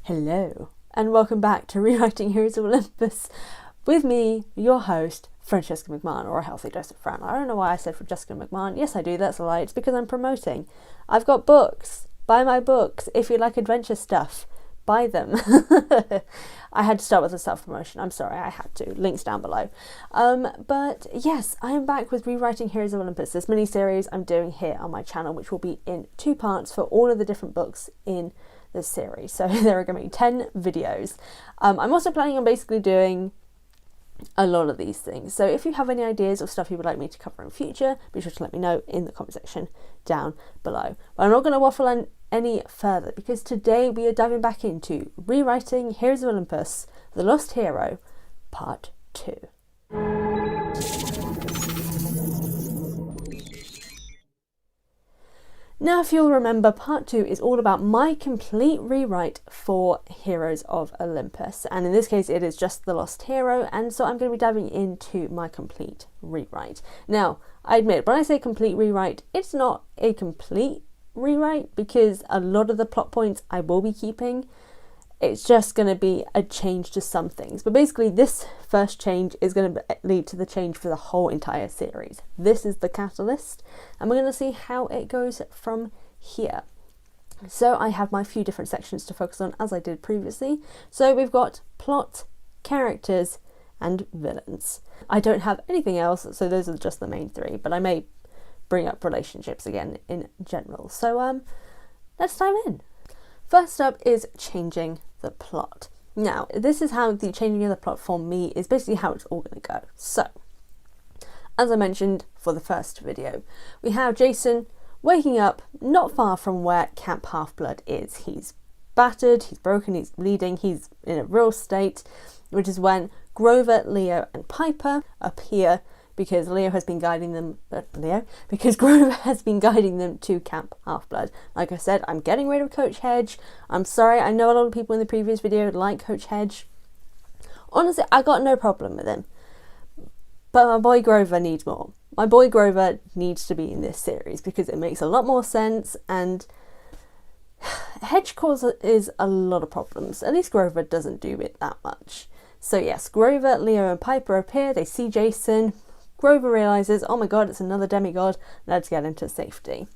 Hello, and welcome back to Rewriting Heroes of Olympus with me, your host, Francesca McMahon, or A Healthy Dose of Fran. I don't know why I said Francesca McMahon. Yes, I do, that's a lie. It's because I'm promoting. I've got books. Buy my books. If you like adventure stuff, buy them. I had to start with a self-promotion. I'm sorry, I had to. Links down below. But yes, I am back with Rewriting Heroes of Olympus, this mini-series I'm doing here on my channel, which will be in 2 parts for all of the different books in this series. So there are going to be 10 videos. I'm also planning on basically doing a lot of these things. So if you have any ideas or stuff you would like me to cover in future, be sure to let me know in the comment section down below. But I'm not going to waffle on any further because today we are diving back into Rewriting Heroes of Olympus, The Lost Hero, Part 2. Now, if you'll remember, Part 2 is all about my complete rewrite for Heroes of Olympus. And in this case, it is just The Lost Hero. And so I'm going to be diving into my complete rewrite. Now, I admit, when I say complete rewrite, it's not a complete rewrite because a lot of the plot points I will be keeping. It's just going to be a change to some things. But basically, this first change is going to lead to the change for the whole entire series. This is the catalyst, and we're going to see how it goes from here. So I have my few different sections to focus on, as I did previously. So we've got plot, characters, and villains. I don't have anything else, so those are just the main 3, but I may bring up relationships again in general. So let's dive in. First up is changing the plot. Now, this is how the changing of the plot for me is basically how it's all going to go. So, as I mentioned for the first video, we have Jason waking up not far from where Camp Half-Blood is. He's battered, he's broken, he's bleeding, he's in a real state, which is when Grover, Leo and Piper appear because Grover has been guiding them to Camp Half-Blood. Like I said, I'm getting rid of Coach Hedge. I'm sorry, I know a lot of people in the previous video like Coach Hedge. Honestly, I got no problem with him. But my boy Grover needs more. My boy Grover needs to be in this series because it makes a lot more sense, and Hedge causes a lot of problems. At least Grover doesn't do it that much. So yes, Grover, Leo and Piper appear, they see Jason. Grover realises, oh my god, it's another demigod, let's get into safety.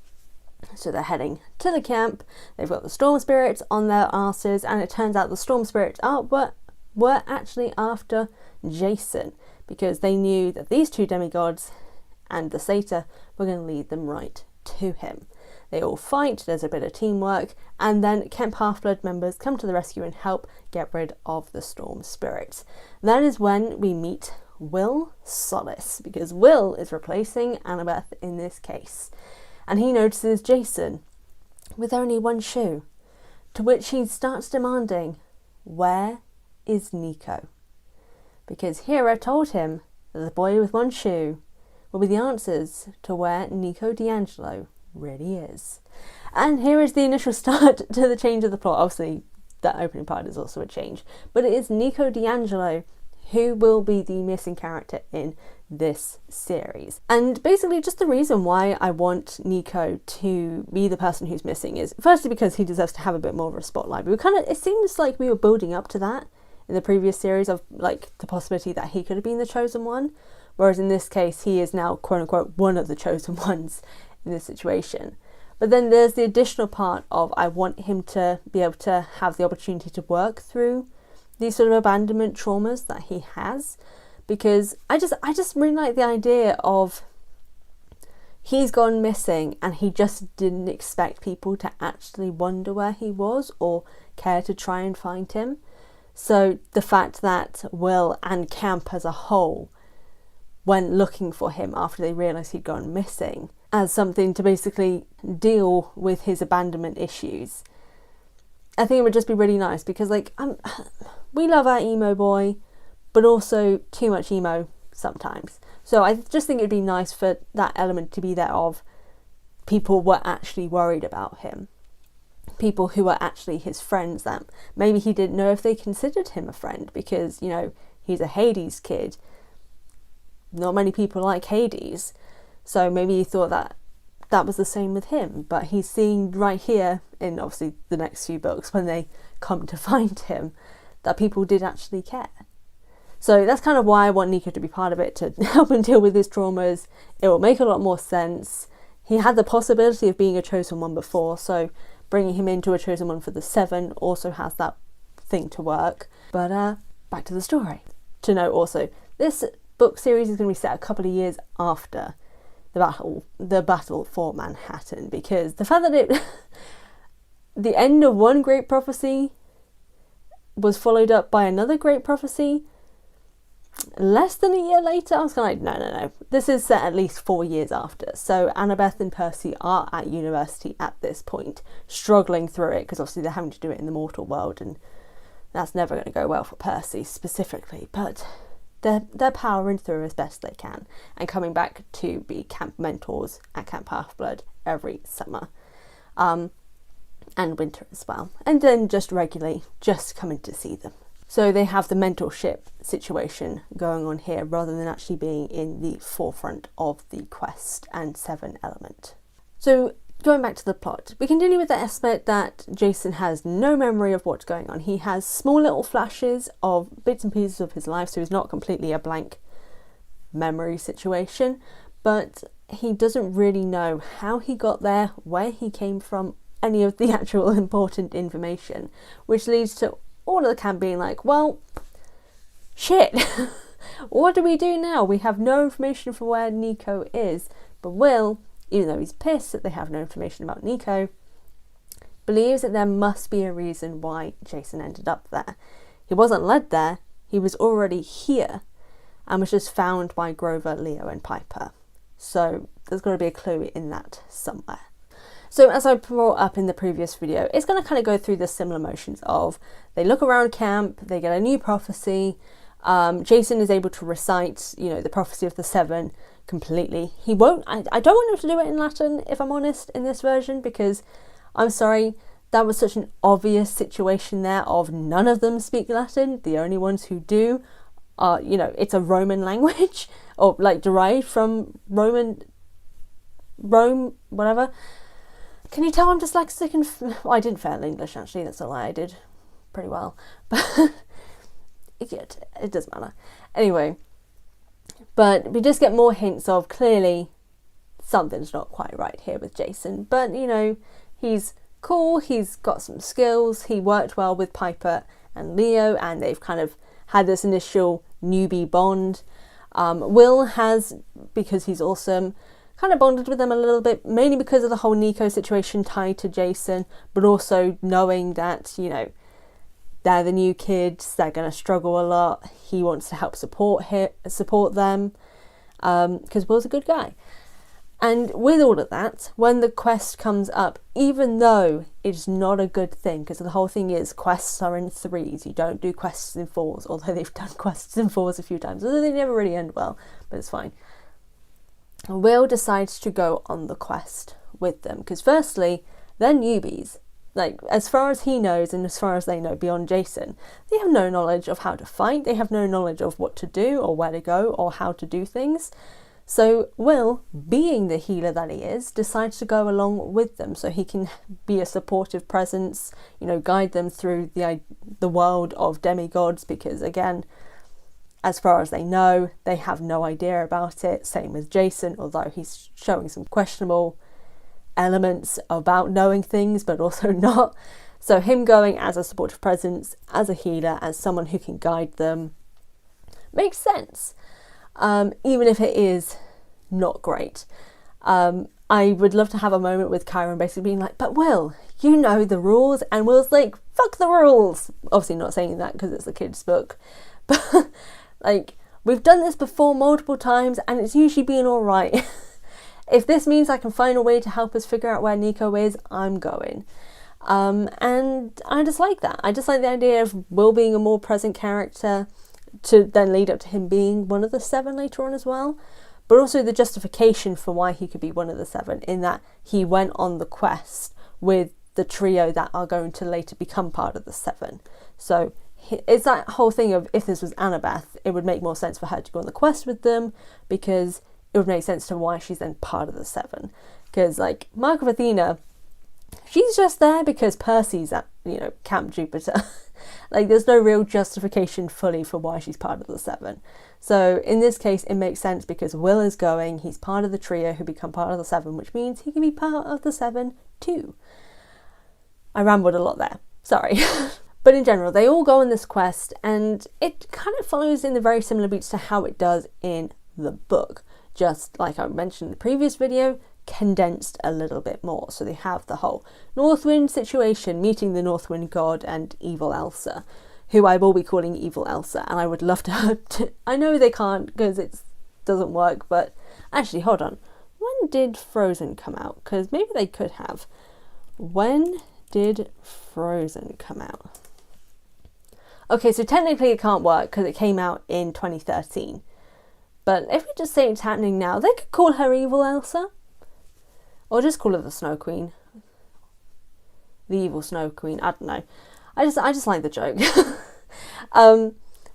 So they're heading to the camp, they've got the storm spirits on their asses, and it turns out the storm spirits were actually after Jason, because they knew that these 2 demigods and the satyr were going to lead them right to him. They all fight, there's a bit of teamwork, and then Camp Half-Blood members come to the rescue and help get rid of the storm spirits. That is when we meet Will Solace, because Will is replacing Annabeth in this case, and he notices Jason with only 1 shoe, to which he starts demanding, where is Nico? Because Hera told him that the boy with 1 shoe will be the answers to where Nico D'Angelo really is. And here is the initial start to the change of the plot. Obviously that opening part is also a change, but it is Nico D'Angelo who will be the missing character in this series. And basically just the reason why I want Nico to be the person who's missing is firstly because he deserves to have a bit more of a spotlight. It seems like we were building up to that in the previous series of like the possibility that he could have been the chosen one, whereas in this case he is now quote unquote one of the chosen ones in this situation. But then there's the additional part of I want him to be able to have the opportunity to work through these sort of abandonment traumas that he has, because I just really like the idea of he's gone missing and he just didn't expect people to actually wonder where he was or care to try and find him. So the fact that Will and Camp as a whole went looking for him after they realised he'd gone missing as something to basically deal with his abandonment issues, I think it would just be really nice, because we love our emo boy, but also too much emo sometimes. So I just think it'd be nice for that element to be there of people were actually worried about him. People who were actually his friends that maybe he didn't know if they considered him a friend because, you know, he's a Hades kid. Not many people like Hades. So maybe he thought that that was the same with him. But he's seeing right here, in obviously the next few books, when they come to find him, that people did actually care. So that's kind of why I want Nico to be part of it, to help him deal with his traumas. It will make a lot more sense. He had the possibility of being a chosen one before, so bringing him into a chosen one for the 7 also has that thing to work. But back to the story. To note also, this book series is going to be set a couple of years after the battle for Manhattan, because the fact that the end of one great prophecy was followed up by another great prophecy less than a year later, I was kind of like, no. This is set at least 4 years after. So Annabeth and Percy are at university at this point, struggling through it, because obviously they're having to do it in the mortal world, and that's never going to go well for Percy specifically. But they're powering through as best they can, and coming back to be camp mentors at Camp Half-Blood every summer. And winter as well. And then just regularly, just coming to see them. So they have the mentorship situation going on here, rather than actually being in the forefront of the quest and 7 element. So going back to the plot, we continue with the aspect that Jason has no memory of what's going on. He has small little flashes of bits and pieces of his life, so he's not completely a blank memory situation, but he doesn't really know how he got there, where he came from, any of the actual important information, which leads to all of the camp being like, well, shit, what do we do now? We have no information for where Nico is. But Will, even though he's pissed that they have no information about Nico, believes that there must be a reason why Jason ended up there. He wasn't led there, he was already here, and was just found by Grover, Leo and Piper. So there's got to be a clue in that somewhere. So as I brought up in the previous video, it's going to kind of go through the similar motions of they look around camp, they get a new prophecy. Jason is able to recite, the prophecy of the 7 completely. He won't. I don't want him to do it in Latin, if I'm honest, in this version, because I'm sorry, that was such an obvious situation there of none of them speak Latin. The only ones who do are, it's a Roman language, or like derived from Rome, whatever. Can you tell I'm dyslexic and... Well, I didn't fail English, actually. That's a lie. I did pretty well. But it doesn't matter. Anyway, but we just get more hints of clearly something's not quite right here with Jason. But, he's cool. He's got some skills. He worked well with Piper and Leo, and they've kind of had this initial newbie bond. Will has, because he's awesome, kind of bonded with them a little bit, mainly because of the whole Nico situation tied to Jason, but also knowing that, they're the new kids, they're going to struggle a lot. He wants to help support them, because Will's a good guy. And with all of that, when the quest comes up, even though it's not a good thing, because the whole thing is quests are in 3s, you don't do quests in 4s, although they've done quests in 4s a few times, although they never really end well, but it's fine. Will decides to go on the quest with them, because firstly, they're newbies. Like, as far as he knows and as far as they know beyond Jason, they have no knowledge of how to fight, they have no knowledge of what to do or where to go or how to do things. So Will, being the healer that he is, decides to go along with them so he can be a supportive presence, guide them through the world of demigods, because again, as far as they know, they have no idea about it. Same with Jason, although he's showing some questionable elements about knowing things, but also not. So him going as a supportive presence, as a healer, as someone who can guide them, makes sense. Even if it is not great. I would love to have a moment with Chiron basically being like, but Will, you know the rules. And Will's like, fuck the rules. Obviously not saying that because it's a kid's book. But... like, we've done this before multiple times and it's usually been all right. If this means I can find a way to help us figure out where Nico is, I'm going. And I just like that. I just like the idea of Will being a more present character to then lead up to him being one of the 7 later on as well. But also the justification for why he could be one of the 7, in that he went on the quest with the trio that are going to later become part of the 7. So it's that whole thing of, if this was Annabeth, it would make more sense for her to go on the quest with them, because it would make sense to why she's then part of the seven. Because, like, Mark of Athena, she's just there because Percy's at, Camp Jupiter. Like, there's no real justification fully for why she's part of the seven. So in this case, it makes sense because Will is going, he's part of the trio who become part of the seven, which means he can be part of the seven too. I rambled a lot there, sorry. But in general, they all go on this quest, and it kind of follows in the very similar beats to how it does in the book. Just like I mentioned in the previous video, condensed a little bit more. So they have the whole Northwind situation, meeting the Northwind god and evil Elsa, who I will be calling evil Elsa, and I would love to I know they can't because it doesn't work, but actually, hold on. When did Frozen come out? Because maybe they could have. When did Frozen come out? Okay, so technically it can't work because it came out in 2013. But if we just say it's happening now, they could call her evil Elsa. Or just call her the Snow Queen. The evil Snow Queen, I don't know. I just like the joke.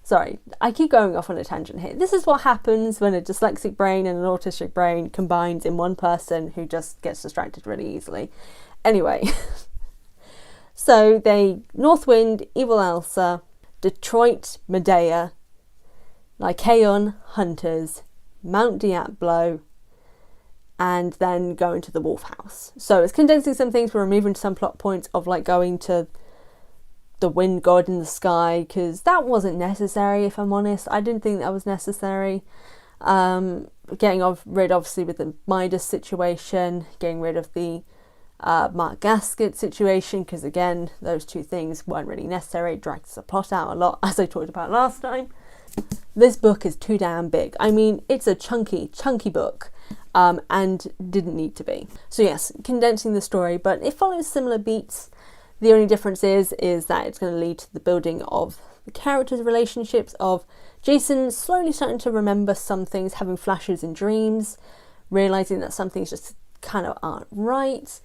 Sorry, I keep going off on a tangent here. This is what happens when a dyslexic brain and an autistic brain combines in one person who just gets distracted really easily. Anyway, so Northwind, evil Elsa, Detroit, Medea, Lycaon, Hunters, Mount Diablo, and then going to the Wolf House. So it's condensing some things, we're removing some plot points of like going to the wind god in the sky, because that wasn't necessary, if I'm honest. I didn't think that was necessary. Getting rid, obviously, with the Midas situation, getting rid of the Mark Gasket situation, because again, those two things weren't really necessary. It drags the plot out a lot, as I talked about last time. This book is too damn big. I mean, it's a chunky book, and didn't need to be. So yes, condensing the story, but it follows similar beats. The only difference is that it's going to lead to the building of the characters' relationships, of Jason slowly starting to remember some things, having flashes in dreams, realising that some things just kind of aren't right.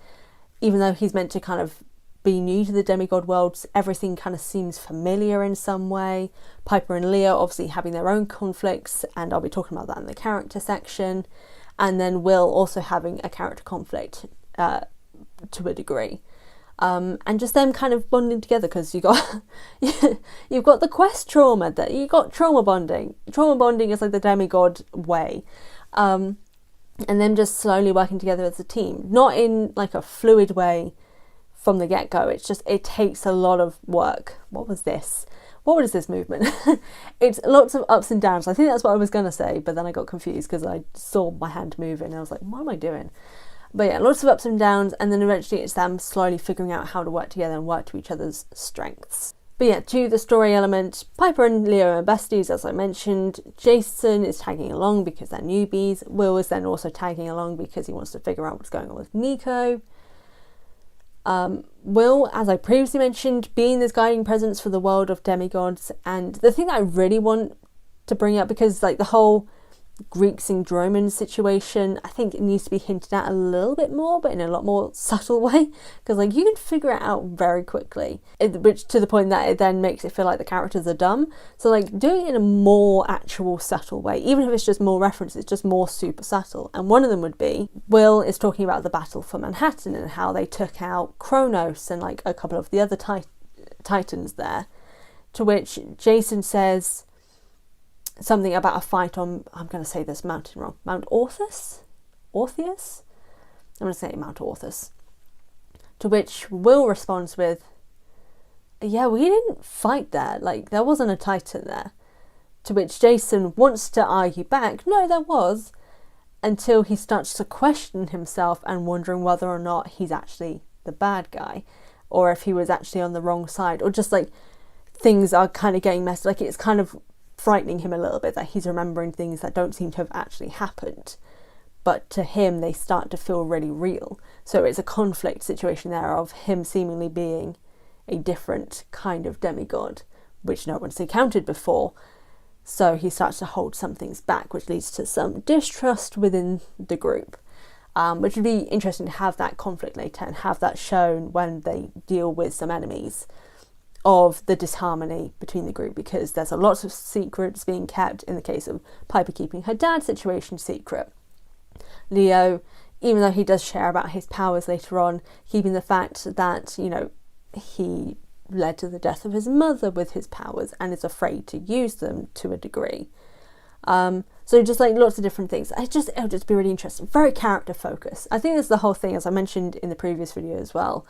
Even though he's meant to kind of be new to the demigod world, everything kind of seems familiar in some way. Piper and Leah obviously having their own conflicts, and I'll be talking about that in the character section. And then Will also having a character conflict to a degree. And just them kind of bonding together, because you've got the quest trauma, that you got trauma bonding. Trauma bonding is like the demigod way. And them just slowly working together as a team, not in like a fluid way from the get-go. It's just, it takes a lot of work. What was this? What is this movement? It's lots of ups and downs. I think that's what I was going to say, but then I got confused because I saw my hand moving and I was like, what am I doing? But yeah, lots of ups and downs, and then eventually it's them slowly figuring out how to work together and work to each other's strengths. But yeah, to the story element, Piper and Leo are besties, as I mentioned. Jason is tagging along because they're newbies. Will is then also tagging along because he wants to figure out what's going on with Nico. Will, as I previously mentioned, being this guiding presence for the world of demigods. And the thing that I really want to bring up, because like the whole Greek syndromen situation, I think it needs to be hinted at a little bit more, but in a lot more subtle way, because like you can figure it out very quickly, which to the point that it then makes it feel like the characters are dumb. So like doing it in a more actual subtle way, even if it's just more references, just more super subtle. And one of them would be Will is talking about the battle for Manhattan and how they took out Kronos and like a couple of the other titans there, to which Jason says something about a fight on, I'm going to say this mountain wrong, Mount Orthus? Orpheus? I'm going to say Mount Orthus. To which Will responds with, yeah, we didn't fight there, like there wasn't a titan there. To which Jason wants to argue back, no, there was, until he starts to question himself and wondering whether or not he's actually the bad guy, or if he was actually on the wrong side, or just like things are kind of getting messed, like it's kind of frightening him a little bit that he's remembering things that don't seem to have actually happened, but to him they start to feel really real. So it's a conflict situation there of him seemingly being a different kind of demigod, which no one's encountered before. So he starts to hold some things back, which leads to some distrust within the group, which would be interesting to have that conflict later and have that shown when they deal with some enemies of the disharmony between the group, because there's a lot of secrets being kept in the case of Piper keeping her dad's situation secret. Leo, even though he does share about his powers later on, keeping the fact that, you know, he led to the death of his mother with his powers and is afraid to use them to a degree. So just like lots of different things. It'll just be really interesting. Very character focused. I think that's the whole thing, as I mentioned in the previous video as well.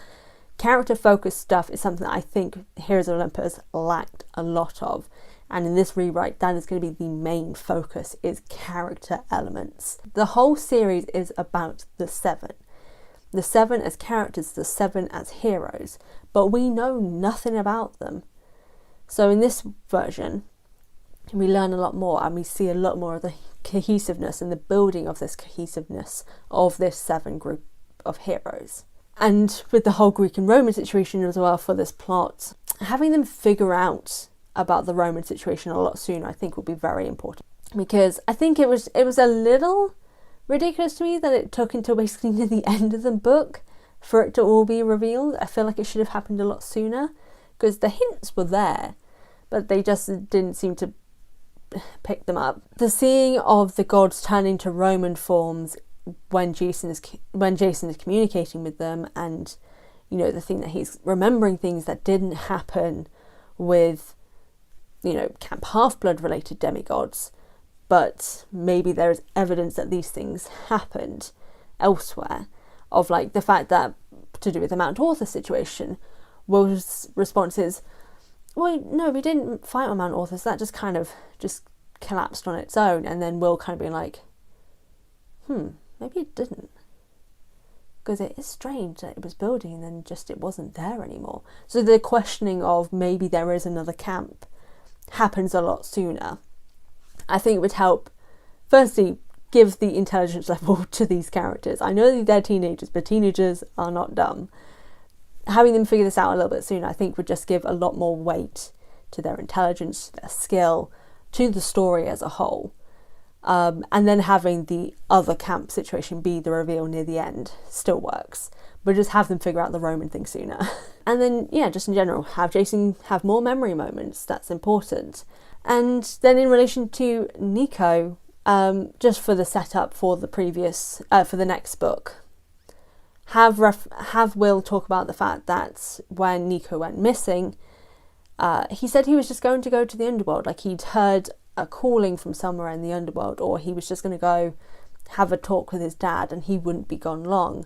Character focused stuff is something that I think Heroes of Olympus lacked a lot of. And in this rewrite, that is going to be the main focus, is character elements. The whole series is about the Seven. The Seven as characters, the Seven as heroes. But we know nothing about them. So in this version, we learn a lot more and we see a lot more of the cohesiveness and the building of this cohesiveness of this Seven group of heroes. And with the whole Greek and Roman situation as well for this plot, having them figure out about the Roman situation a lot sooner I think will be very important. Because I think it was a little ridiculous to me that it took until basically near the end of the book for it to all be revealed. I feel like it should have happened a lot sooner, because the hints were there, but they just didn't seem to pick them up. The seeing of the gods turn into Roman forms when Jason is communicating with them, and you know, the thing that he's remembering things that didn't happen with, you know, Camp Half-Blood related demigods, but maybe there is evidence that these things happened elsewhere, of like the fact that, to do with the Mount Author situation, Will's response is, well, no, we didn't fight on Mount Author, so that just kind of just collapsed on its own. And then Will kind of being like, maybe it didn't, because it is strange that it was building and then just it wasn't there anymore. So the questioning of maybe there is another camp happens a lot sooner. I think it would help, firstly, give the intelligence level to these characters. I know that they're teenagers, but teenagers are not dumb. Having them figure this out a little bit sooner, I think, would just give a lot more weight to their intelligence, their skill, to the story as a whole. And then having the other camp situation be the reveal near the end still works. But just have them figure out the Roman thing sooner. And then, yeah, just in general, have Jason have more memory moments. That's important. And then in relation to Nico, just for the setup for the previous, for the next book, have Will talk about the fact that when Nico went missing, he said he was just going to go to the underworld, like he'd heard a calling from somewhere in the underworld, or he was just going to go have a talk with his dad and he wouldn't be gone long.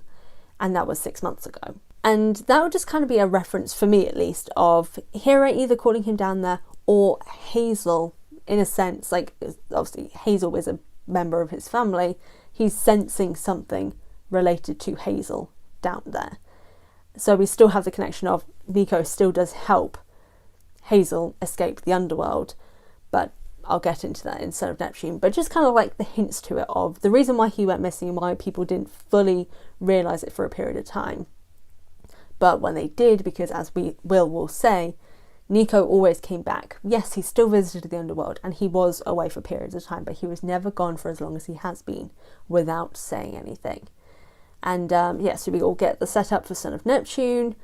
And that was 6 months ago. And that would just kind of be a reference, for me at least, of Hera either calling him down there, or Hazel, in a sense, like obviously Hazel is a member of his family, he's sensing something related to Hazel down there. So we still have the connection of Nico still does help Hazel escape the underworld, but I'll get into that instead of Neptune. But just kind of like the hints to it of the reason why he went missing and why people didn't fully realise it for a period of time. But when they did, because as will say, Nico always came back. Yes, he still visited the underworld and he was away for periods of time, but he was never gone for as long as he has been without saying anything. And so we all get the setup for Son of Neptune,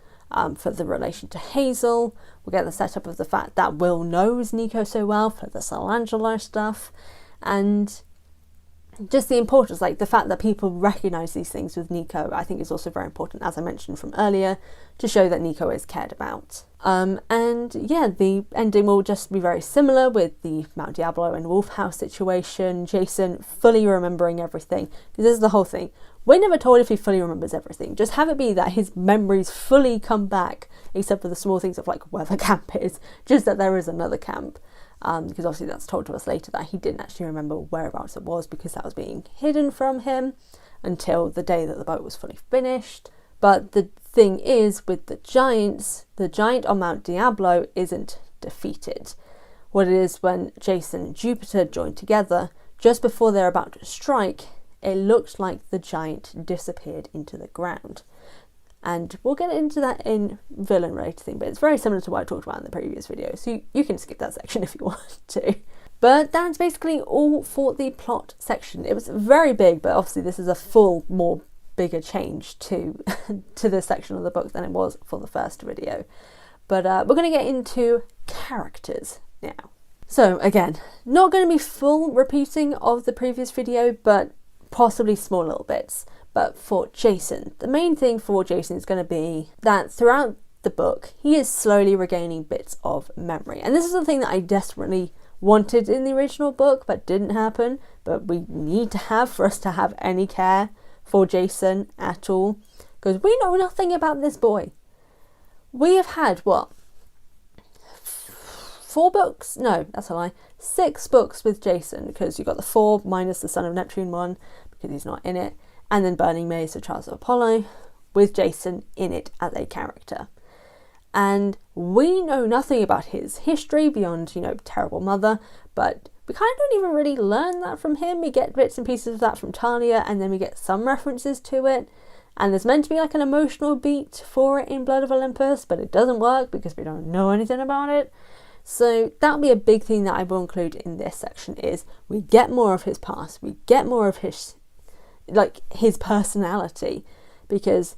for the relation to Hazel. We'll get the setup of the fact that Will knows Nico so well for the Solangelo stuff. And just the importance, like the fact that people recognise these things with Nico, I think is also very important, as I mentioned from earlier, to show that Nico is cared about. And yeah, the ending will just be very similar with the Mount Diablo and Wolf House situation, Jason fully remembering everything. Because this is the whole thing. We're never told if he fully remembers everything. Just have it be that his memories fully come back, except for the small things of like where the camp is, just that there is another camp. Because obviously that's told to us later that he didn't actually remember whereabouts it was, because that was being hidden from him until the day that the boat was fully finished. But the thing is, with the giants, the giant on Mount Diablo isn't defeated. What it is, when Jason and Jupiter joined together, just before they're about to strike, it looked like the giant disappeared into the ground. And we'll get into that in villain-related thing, but it's very similar to what I talked about in the previous video, so you can skip that section if you want to. But that's basically all for the plot section. It was very big, but obviously this is a full, more bigger change to this section of the book than it was for the first video. But we're going to get into characters now. So again, not going to be full repeating of the previous video, but possibly small little bits. But for Jason, the main thing for Jason is going to be that throughout the book, he is slowly regaining bits of memory. And this is the thing that I desperately wanted in the original book, but didn't happen. But we need to have for us to have any care for Jason at all. Because we know nothing about this boy. We have had, 4 books? No, that's a lie. 6 books with Jason, because you've got the 4 minus the Son of Neptune one, because he's not in it. And then Burning Maze, so Trials of Apollo, with Jason in it as a character. And we know nothing about his history beyond, terrible mother, but we kind of don't even really learn that from him. We get bits and pieces of that from Talia, and then we get some references to it. And there's meant to be like an emotional beat for it in Blood of Olympus, but it doesn't work because we don't know anything about it. So that'll be a big thing that I will include in this section, is we get more of his past, we get more of his personality, because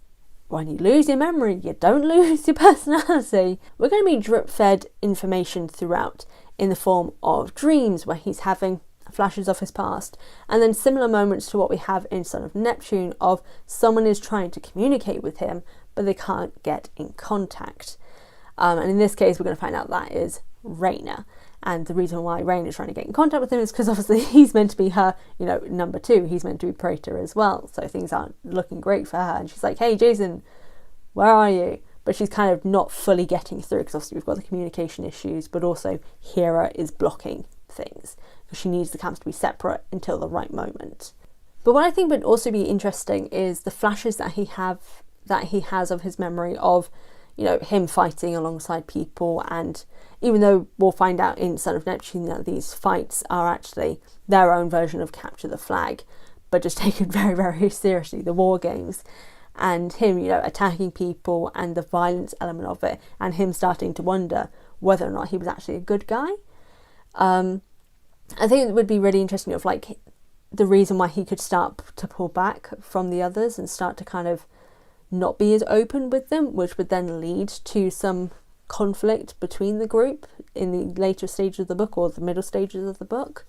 when you lose your memory, you don't lose your personality. We're going to be drip-fed information throughout in the form of dreams where he's having flashes of his past, and then similar moments to what we have in Son of Neptune of someone is trying to communicate with him but they can't get in contact. And in this case we're going to find out that is Raina, and the reason why Raina is trying to get in contact with him is because obviously he's meant to be her, number 2. He's meant to be Praetor as well, so things aren't looking great for her, and she's like, hey Jason, where are you? But she's kind of not fully getting through, because obviously we've got the communication issues, but also Hera is blocking things because she needs the camps to be separate until the right moment. But what I think would also be interesting is the flashes that he has of his memory of, him fighting alongside people. And even though we'll find out in Son of Neptune that these fights are actually their own version of Capture the Flag, but just taken very, very seriously, the war games, and him, attacking people and the violence element of it, and him starting to wonder whether or not he was actually a good guy. I think it would be really interesting of the reason why he could start to pull back from the others and start to kind of not be as open with them, which would then lead to some conflict between the group in the later stages of the book or the middle stages of the book,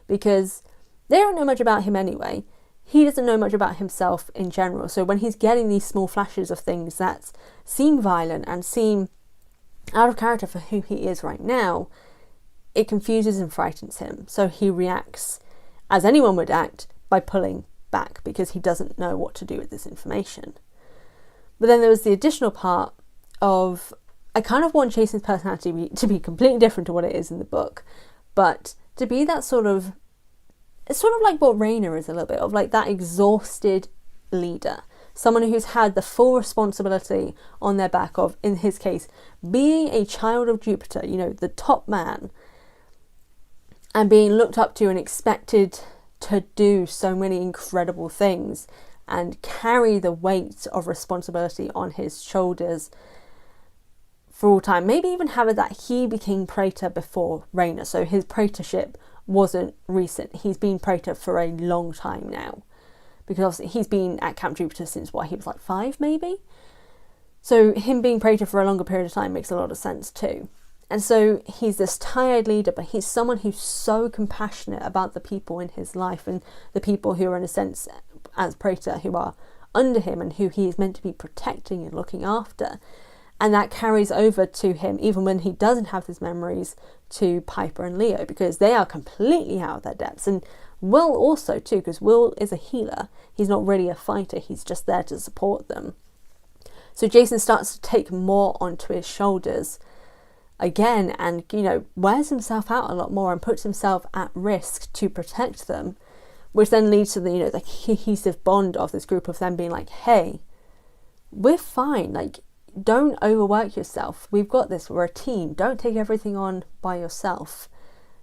because they don't know much about him anyway. He doesn't know much about himself in general. So when he's getting these small flashes of things that seem violent and seem out of character for who he is right now, it confuses and frightens him. So he reacts as anyone would act, by pulling back, because he doesn't know what to do with this information. But then there was the additional part of, I kind of want Jason's personality to be completely different to what it is in the book, but to be that it's sort of like what Raina is a little bit of, that exhausted leader, someone who's had the full responsibility on their back of, in his case, being a child of Jupiter, the top man, and being looked up to and expected to do so many incredible things and carry the weight of responsibility on his shoulders for all time. Maybe even have it that he became Praetor before Raina, so his praetorship wasn't recent. He's been Praetor for a long time now, because obviously he's been at Camp Jupiter since he was 5 maybe. So him being Praetor for a longer period of time makes a lot of sense too. And so he's this tired leader, but he's someone who's so compassionate about the people in his life and the people who are, in a sense, as Praetor, who are under him and who he is meant to be protecting and looking after. And that carries over to him, even when he doesn't have his memories, to Piper and Leo, because they are completely out of their depths. And Will also too, because Will is a healer. He's not really a fighter, he's just there to support them. So Jason starts to take more onto his shoulders again, and wears himself out a lot more and puts himself at risk to protect them, which then leads to the the cohesive bond of this group of them being like, hey, we're fine, don't overwork yourself, we've got this, we're a team, don't take everything on by yourself,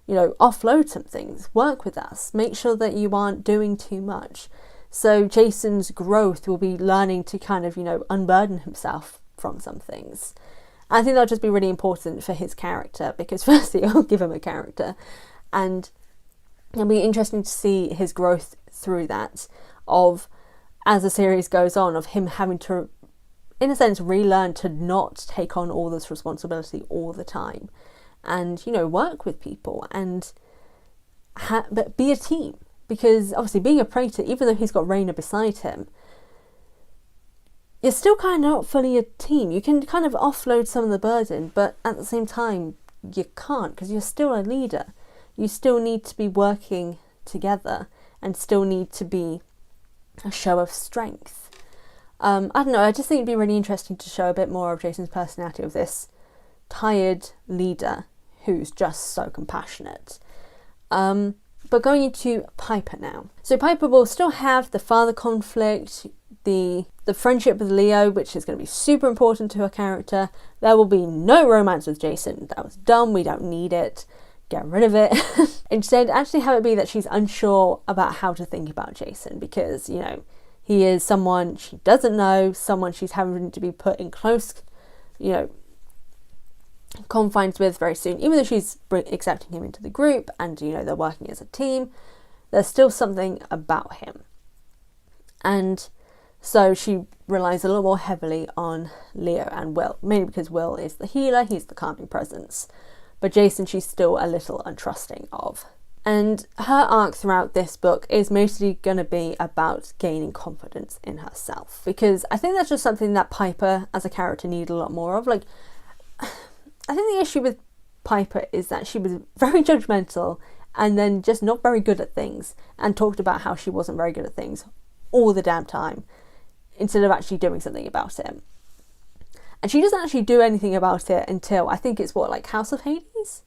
offload some things, work with us, make sure that you aren't doing too much. So Jason's growth will be learning to kind of unburden himself from some things. I think that'll just be really important for his character, because firstly, it'll give him a character, and it'll be interesting to see his growth through that, of, as the series goes on, of him having to, in a sense, relearn to not take on all this responsibility all the time, and, work with people, and but be a team, because obviously being a praetor, even though he's got Rhaena beside him, you're still kind of not fully a team. You can kind of offload some of the burden, but at the same time, you can't, because you're still a leader. You still need to be working together and still need to be a show of strength. I don't know, I just think it'd be really interesting to show a bit more of Jason's personality, of this tired leader who's just so compassionate. But going into Piper now. So Piper will still have the father conflict, the friendship with Leo, which is going to be super important to her character. There will be no romance with Jason. That was dumb. We don't need it. Get rid of it. Instead, actually have it be that she's unsure about how to think about Jason, because, you know, he is someone she doesn't know, someone she's having to be put in close, you know, confines with very soon. Even though she's accepting him into the group and, you know, they're working as a team, there's still something about him. And so she relies a lot more heavily on Leo and Will, mainly because Will is the healer, he's the calming presence. But Jason, she's still a little untrusting of. And her arc throughout this book is mostly going to be about gaining confidence in herself. Because I think that's just something that Piper as a character needed a lot more of. Like, I think the issue with Piper is that she was very judgmental and then just not very good at things, and talked about how she wasn't very good at things all the damn time, instead of actually doing something about it. And she doesn't actually do anything about it until, I think it's like House of Hades?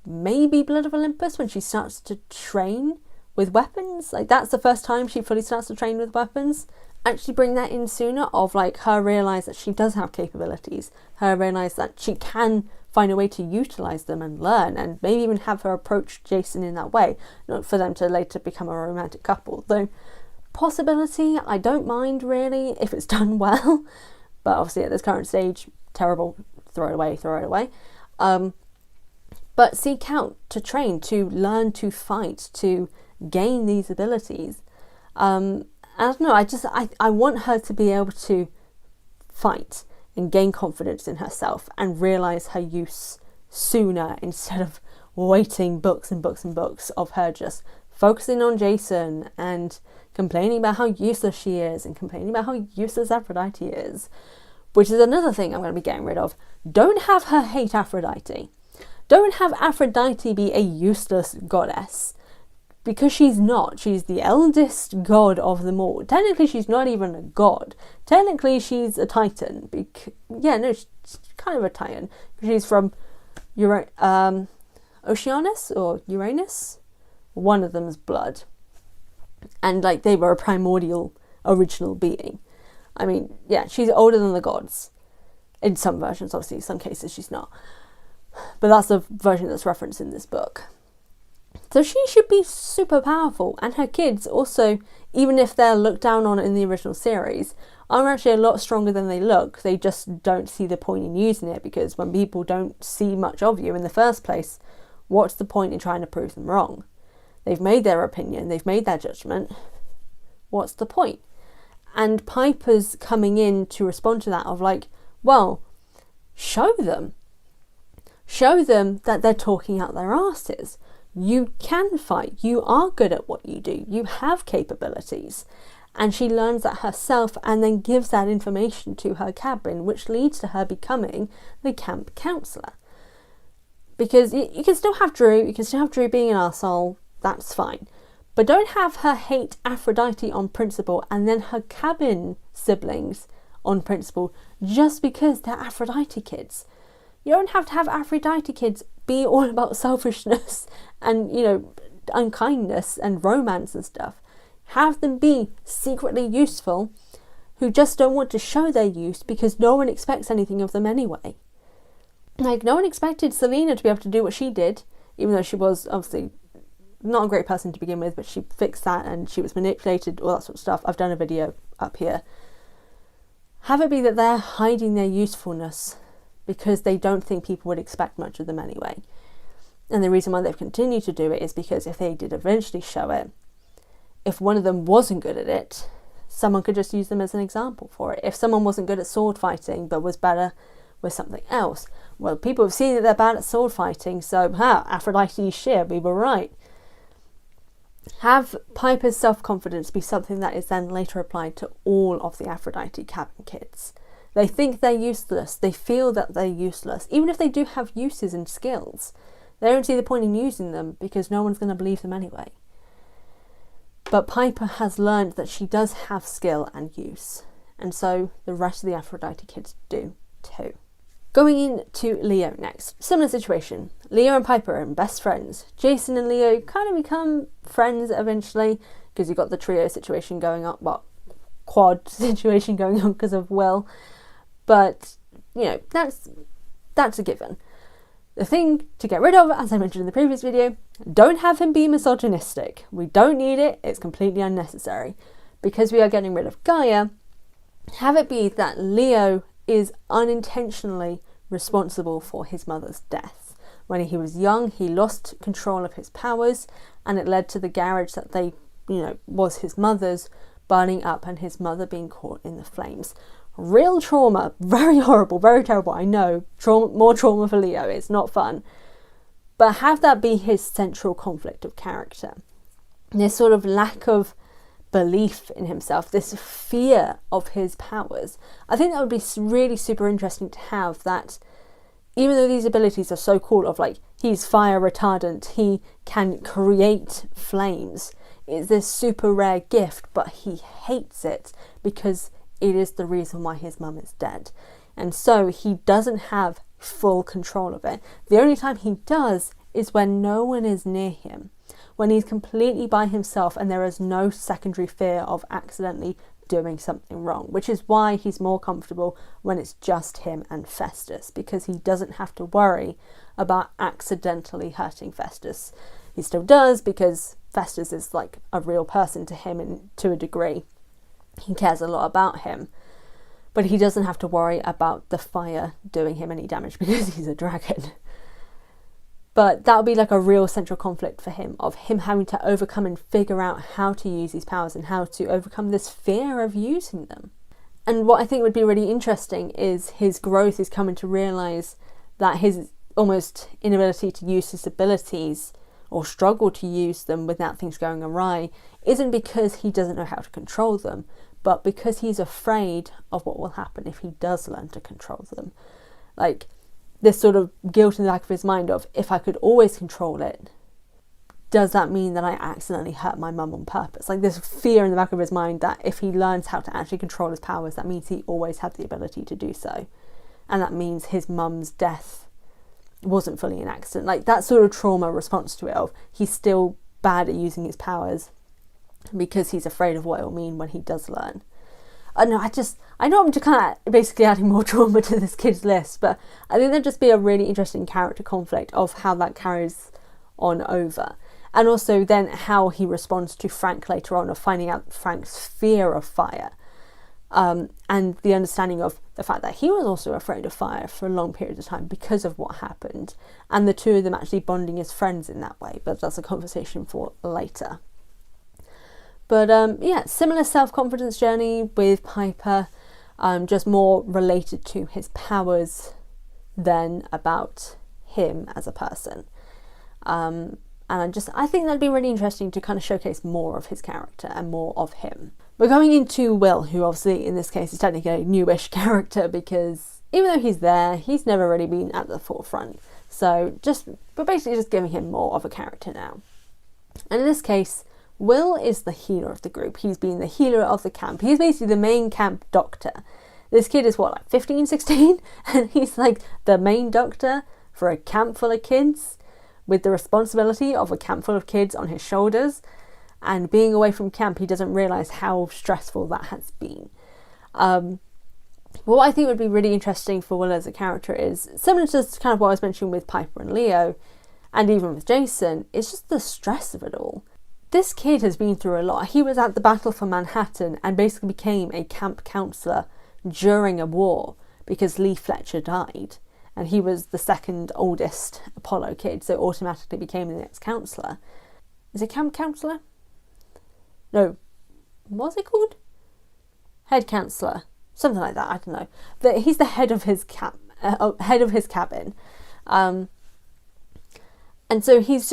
Maybe Blood of Olympus, when she starts to train with weapons. Like, that's the first time she fully starts to train with weapons. Actually bring that in sooner, of like her realise that she does have capabilities. Her realise that she can find a way to utilise them and learn, and maybe even have her approach Jason in that way. Not for them to later become a romantic couple. Though, possibility, I don't mind really, if it's done well. But obviously at this current stage, terrible, throw it away. But seek out to train, to learn to fight, to gain these abilities. I don't know, I want her to be able to fight and gain confidence in herself and realise her use sooner, instead of waiting books and books and books of her just focusing on Jason and complaining about how useless she is and complaining about how useless Aphrodite is, which is another thing I'm going to be getting rid of. Don't have her hate Aphrodite. Don't have Aphrodite be a useless goddess, because she's not. She's the eldest god of them all. Technically, she's not even a god. Technically, she's a titan. She's kind of a titan. She's from Oceanus or Uranus. One of them's blood. And like, they were a primordial original being. I mean, yeah, she's older than the gods. In some versions, obviously, in some cases she's not. But that's the version that's referenced in this book. So she should be super powerful. And her kids also, even if they're looked down on in the original series, are actually a lot stronger than they look. They just don't see the point in using it, because when people don't see much of you in the first place, what's the point in trying to prove them wrong? They've made their opinion, they've made their judgment. What's the point? And Piper's coming in to respond to that of like, well, show them. Show them that they're talking out their asses. You can fight. You are good at what you do. You have capabilities. And she learns that herself and then gives that information to her cabin, which leads to her becoming the camp counsellor. Because you can still have Drew, being an arsehole, that's fine. But don't have her hate Aphrodite on principle and then her cabin siblings on principle just because they're Aphrodite kids. You don't have to have Aphrodite kids be all about selfishness and, you know, unkindness and romance and stuff. Have them be secretly useful who just don't want to show their use because no one expects anything of them anyway. Like, no one expected Selena to be able to do what she did, even though she was obviously not a great person to begin with, but she fixed that and she was manipulated, all that sort of stuff. I've done a video up here. Have it be that they're hiding their usefulness because they don't think people would expect much of them anyway. And the reason why they've continued to do it is because if they did eventually show it, if one of them wasn't good at it, someone could just use them as an example for it. If someone wasn't good at sword fighting but was better with something else, well, people have seen that they're bad at sword fighting, so Aphrodite's shit, we were right. Have Piper's self-confidence be something that is then later applied to all of the Aphrodite cabin kids. They think they're useless, they feel that they're useless, even if they do have uses and skills. They don't see the point in using them because no one's going to believe them anyway. But Piper has learned that she does have skill and use, and so the rest of the Aphrodite kids do too. Going into Leo next. Similar situation. Leo and Piper are best friends. Jason and Leo kind of become friends eventually because you've got the trio situation going on, well, quad situation going on because of Will. But, you know, that's a given. The thing to get rid of, as I mentioned in the previous video, don't have him be misogynistic. We don't need it. It's completely unnecessary. Because we are getting rid of Gaia, have it be that Leo is unintentionally responsible for his mother's death. When he was young, he lost control of his powers, and it led to the garage that was his mother's burning up and his mother being caught in the flames. Real trauma, very horrible, very terrible. I know, more trauma for Leo. It's not fun. But have that be his central conflict of character. This sort of lack of belief in himself, this fear of his powers. I think that would be really super interesting to have that, even though these abilities are so cool, of like, he's fire retardant, he can create flames. It's this super rare gift, but he hates it because it is the reason why his mum is dead. And so he doesn't have full control of it. The only time he does is when no one is near him. When he's completely by himself and there is no secondary fear of accidentally doing something wrong, which is why he's more comfortable when it's just him and Festus, because he doesn't have to worry about accidentally hurting Festus. He still does, because Festus is like a real person to him, and to a degree he cares a lot about him, but he doesn't have to worry about the fire doing him any damage because he's a dragon. But that would be like a real central conflict for him, of him having to overcome and figure out how to use these powers and how to overcome this fear of using them. And what I think would be really interesting is his growth is coming to realise that his almost inability to use his abilities, or struggle to use them without things going awry, isn't because he doesn't know how to control them, but because he's afraid of what will happen if he does learn to control them. Like, this sort of guilt in the back of his mind of, if I could always control it, does that mean that I accidentally hurt my mum on purpose? Like, this fear in the back of his mind that if he learns how to actually control his powers, that means he always had the ability to do so. And that means his mum's death wasn't fully an accident. Like, that sort of trauma response to it, of he's still bad at using his powers because he's afraid of what it will mean when he does learn. I know I'm just kind of basically adding more trauma to this kid's list, but I think there'd just be a really interesting character conflict of how that carries on over. And also then how he responds to Frank later on, of finding out Frank's fear of fire. And the understanding of the fact that he was also afraid of fire for a long period of time because of what happened. And the two of them actually bonding as friends in that way, but that's a conversation for later. But yeah, similar self-confidence journey with Piper, just more related to his powers than about him as a person. And I think that'd be really interesting to kind of showcase more of his character and more of him. We're going into Will, who obviously in this case is technically a newish character, because even though he's there, he's never really been at the forefront. So we're basically just giving him more of a character now. And in this case, Will is the healer of the group. He's been the healer of the camp. He's basically the main camp doctor. This kid is what, like 15, 16? And he's like the main doctor for a camp full of kids, with the responsibility of a camp full of kids on his shoulders. And being away from camp, he doesn't realise how stressful that has been. What I think would be really interesting for Will as a character is, similar to kind of what I was mentioning with Piper and Leo, and even with Jason, it's just the stress of it all. This kid has been through a lot. He was at the Battle for Manhattan and basically became a camp counsellor during a war because Lee Fletcher died. And he was the second oldest Apollo kid, so automatically became the next counsellor. Is it camp counsellor? No. What's it called? Head counsellor. Something like that, I don't know. But he's the head of his cabin. And so he's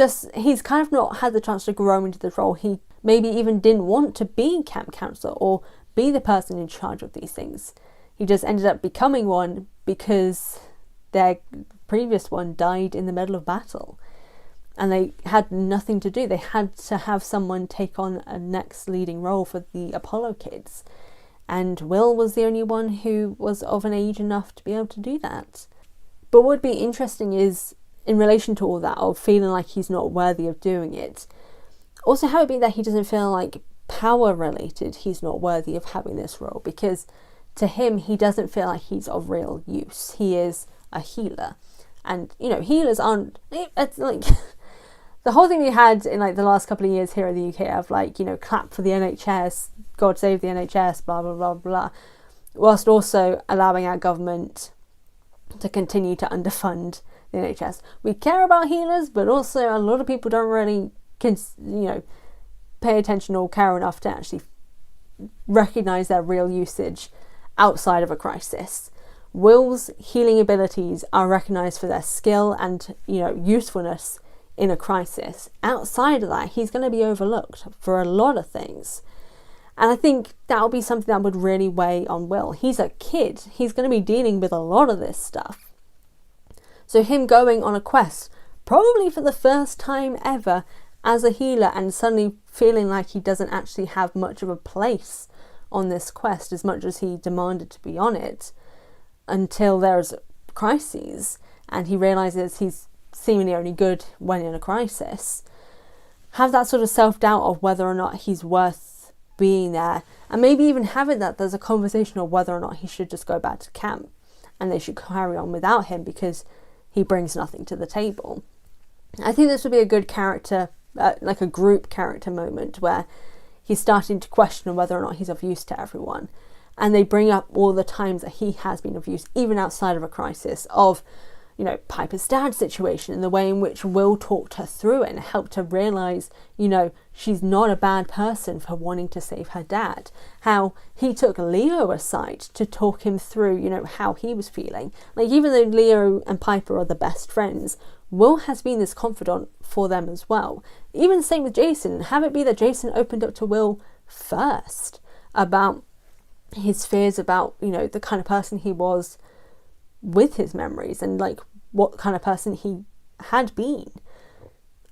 kind of not had the chance to grow into the role. He maybe even didn't want to be camp counselor or be the person in charge of these things. He just ended up becoming one because their previous one died in the middle of battle. And they had nothing to do. They had to have someone take on a next leading role for the Apollo kids. And Will was the only one who was of an age enough to be able to do that. But what would be interesting is, in relation to all that, of feeling like he's not worthy of doing it, also how it be that he doesn't feel like power related he's not worthy of having this role, because to him he doesn't feel like he's of real use. He is a healer, and healers aren't, it's like the whole thing we had in like the last couple of years here in the UK of like, clap for the NHS, God save the NHS, blah blah blah blah, whilst also allowing our government to continue to underfund the NHS. We care about healers, but also a lot of people don't really pay attention or care enough to actually recognise their real usage outside of a crisis. Will's healing abilities are recognised for their skill and usefulness in a crisis. Outside of that, he's going to be overlooked for a lot of things. And I think that'll be something that would really weigh on Will. He's a kid. He's going to be dealing with a lot of this stuff. So him going on a quest, probably for the first time ever as a healer, and suddenly feeling like he doesn't actually have much of a place on this quest as much as he demanded to be on it, until there's crises and he realises he's seemingly only good when in a crisis. Have that sort of self-doubt of whether or not he's worth being there, and maybe even having that there's a conversation of whether or not he should just go back to camp and they should carry on without him because he brings nothing to the table. I think this would be a good character, like a group character moment where he's starting to question whether or not he's of use to everyone, and they bring up all the times that he has been of use, even outside of a crisis, of Piper's dad's situation and the way in which Will talked her through it and helped her realise, she's not a bad person for wanting to save her dad. How he took Leo aside to talk him through, how he was feeling. Like, even though Leo and Piper are the best friends, Will has been this confidant for them as well. Even the same with Jason. Have it be that Jason opened up to Will first about his fears about, the kind of person he was with his memories and like what kind of person he had been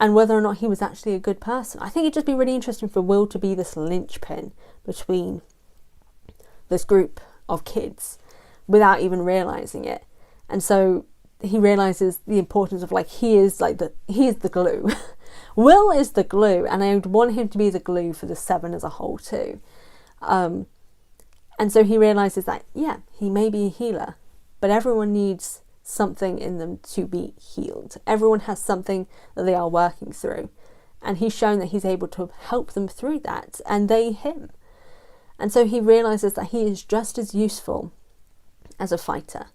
and whether or not he was actually a good person. I think it'd just be really interesting for Will to be this linchpin between this group of kids without even realising it. And so he realises the importance of he is the glue. Will is the glue, and I would want him to be the glue for the seven as a whole too. And so he realises that, he may be a healer, but everyone needs something in them to be healed. Everyone has something that they are working through, and he's shown that he's able to help them through that, and they him. And so he realises that he is just as useful as a fighter.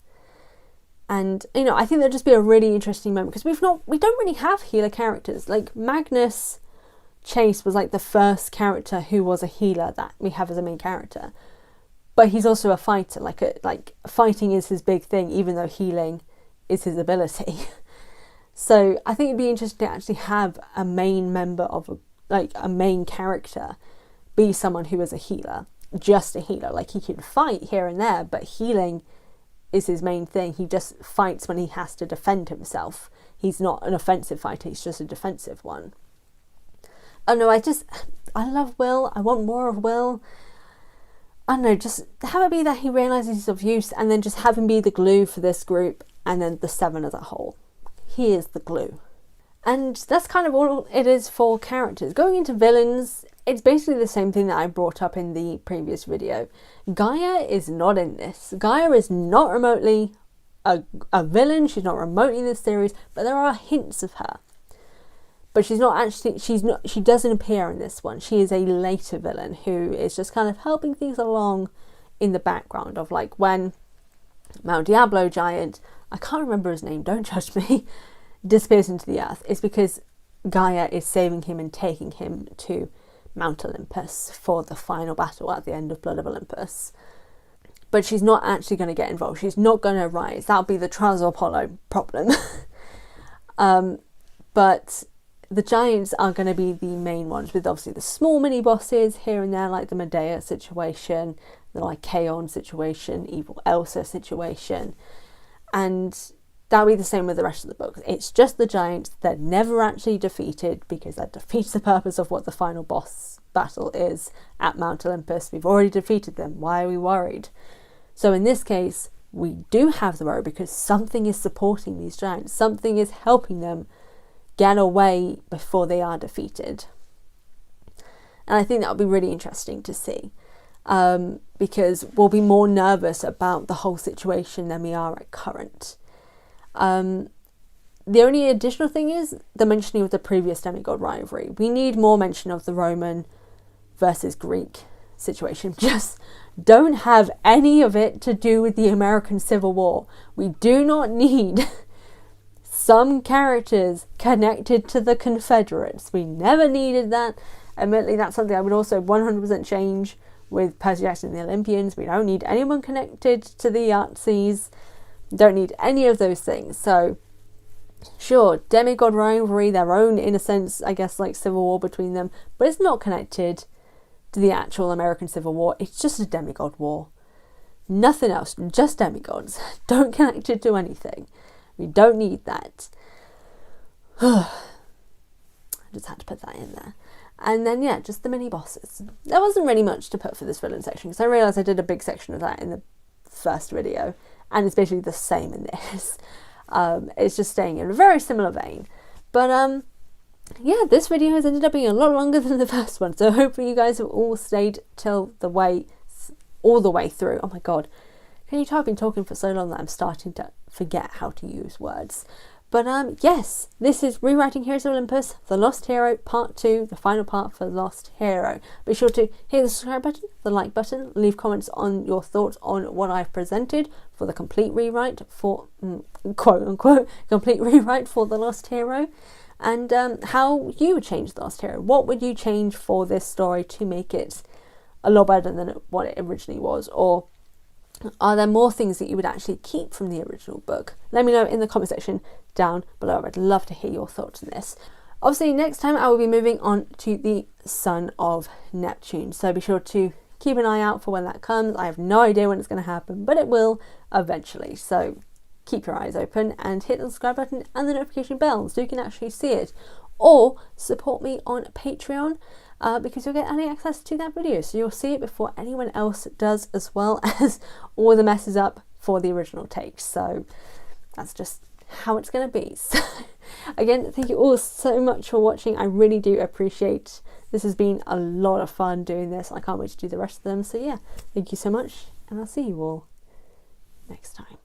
And I think that'd just be a really interesting moment, because we don't really have healer characters. Like Magnus Chase was like the first character who was a healer that we have as a main character. But he's also a fighter. Like fighting is his big thing, even though healing is his ability. So I think it'd be interesting to actually have a main member of a main character be someone who is a healer, just a healer. Like, he can fight here and there, but healing is his main thing. He just fights when he has to defend himself. He's not an offensive fighter, he's just a defensive one. Oh no, I love Will. I want more of Will. I don't know, just have it be that he realises he's of use, and then just have him be the glue for this group and then the seven as a whole. He is the glue. And that's kind of all it is for characters. Going into villains, it's basically the same thing that I brought up in the previous video. Gaia is not in this. Gaia is not remotely a villain. She's not remotely in this series, but there are hints of her. But she doesn't appear in this one. She is a later villain who is just kind of helping things along in the background of, like, when Mount Diablo giant, I can't remember his name, don't judge me, disappears into the earth. It's because Gaia is saving him and taking him to Mount Olympus for the final battle at the end of Blood of Olympus. But she's not actually going to get involved. She's not going to rise. That'll be the Trials of Apollo problem. but the giants are going to be the main ones, with obviously the small mini bosses here and there, like the Medea situation, the Lycaon situation, Evil Elsa situation, and that'll be the same with the rest of the books. It's just the giants. They're never actually defeated, because that defeats the purpose of what the final boss battle is at Mount Olympus. We've already defeated them. Why are we worried? So in this case, we do have the worry because something is supporting these giants. Something is helping them get away before they are defeated. And I think that'll be really interesting to see, because we'll be more nervous about the whole situation than we are at current. The only additional thing is the mentioning of the previous demigod rivalry. We need more mention of the Roman versus Greek situation. Just don't have any of it to do with the American Civil War. We do not need some characters connected to the Confederates. We never needed that. Admittedly, that's something I would also 100% change with Percy Jackson and the Olympians. We don't need anyone connected to the Yazis. Don't need any of those things. So, sure, demigod rivalry, their own, in a sense, I guess, like civil war between them, but it's not connected to the actual American Civil War. It's just a demigod war. Nothing else, just demigods. Don't connect it to anything. We don't need that. I just had to put that in there. And then, yeah, just the mini bosses. There wasn't really much to put for this villain section, because I realised I did a big section of that in the first video, and it's basically the same in this. It's just staying in a very similar vein. But yeah, this video has ended up being a lot longer than the first one, so hopefully you guys have all stayed till all the way through. Oh my god, can you tell I've been talking for so long that I'm starting to forget how to use words. But yes, this is Rewriting Heroes of Olympus, The Lost Hero Part 2, the final part for Lost Hero. Be sure to hit the subscribe button, the like button, leave comments on your thoughts on what I've presented for the complete rewrite for, quote unquote, complete rewrite for The Lost Hero, and how you would change The Lost Hero. What would you change for this story to make it a lot better than what it originally was? Or are there more things that you would actually keep from the original book? Let me know in the comment section down below. I'd love to hear your thoughts on this. Obviously, next time I will be moving on to the Son of Neptune, so be sure to keep an eye out for when that comes. I have no idea when it's going to happen, but it will eventually, so keep your eyes open and hit the subscribe button and the notification bell so you can actually see it. Or support me on Patreon, because you'll get early access to that video, so you'll see it before anyone else does, as well as all the messes up for the original takes. So that's just how it's going to be. So again, thank you all so much for watching. I really do appreciate this. Has been a lot of fun doing this. I can't wait to do the rest of them. So yeah, thank you so much, and I'll see you all next time.